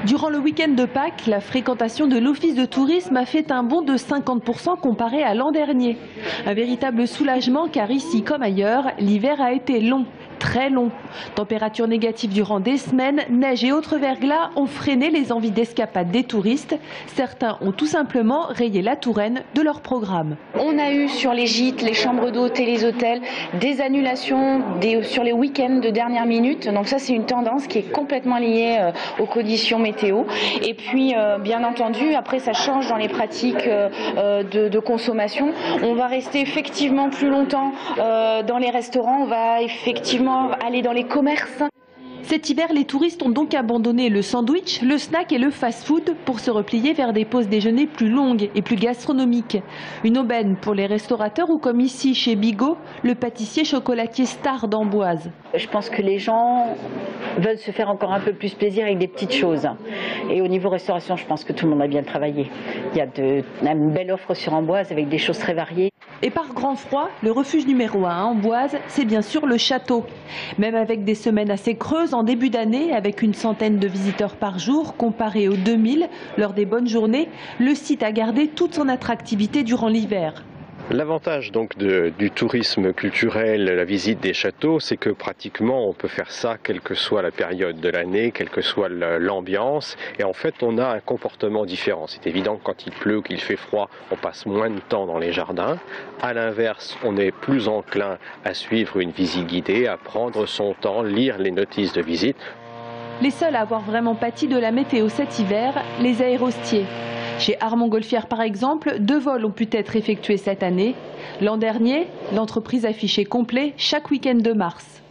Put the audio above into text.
Durant le week-end de Pâques, la fréquentation de l'office de tourisme a fait un bond de 50% comparé à l'an dernier. Un véritable soulagement car ici comme ailleurs, l'hiver a été long, très long. Température négative durant des semaines, neige et autres verglas ont freiné les envies d'escapade des touristes. Certains ont tout simplement rayé la Touraine de leur programme. On a eu sur les gîtes, les chambres d'hôtes et les hôtels des annulations sur les week-ends de dernière minute. Donc ça c'est une tendance qui est complètement liée aux conditions météo. Et puis bien entendu après ça change dans les pratiques de consommation. On va rester effectivement plus longtemps dans les restaurants, on va effectivement aller dans les commerces. Cet hiver, les touristes ont donc abandonné le sandwich, le snack et le fast-food pour se replier vers des pauses déjeuner plus longues et plus gastronomiques. Une aubaine pour les restaurateurs ou comme ici chez Bigot, le pâtissier chocolatier star d'Amboise. Je pense que les gens veulent se faire encore un peu plus plaisir avec des petites choses. Et au niveau restauration, je pense que tout le monde a bien travaillé. Il y a une belle offre sur Amboise avec des choses très variées. Et par grand froid, le refuge numéro 1 à Amboise, c'est bien sûr le château. Même avec des semaines assez creuses en début d'année, avec une centaine de visiteurs par jour, comparé aux 2000 lors des bonnes journées, le site a gardé toute son attractivité durant l'hiver. L'avantage donc du tourisme culturel, la visite des châteaux, c'est que pratiquement on peut faire ça quelle que soit la période de l'année, quelle que soit l'ambiance. Et en fait, on a un comportement différent. C'est évident que quand il pleut ou qu'il fait froid, on passe moins de temps dans les jardins. À l'inverse, on est plus enclin à suivre une visite guidée, à prendre son temps, lire les notices de visite. Les seuls à avoir vraiment pâti de la météo cet hiver, les aérostiers. Chez Armand-Golfière par exemple, 2 vols ont pu être effectués cette année. L'an dernier, l'entreprise affichait complet chaque week-end de mars.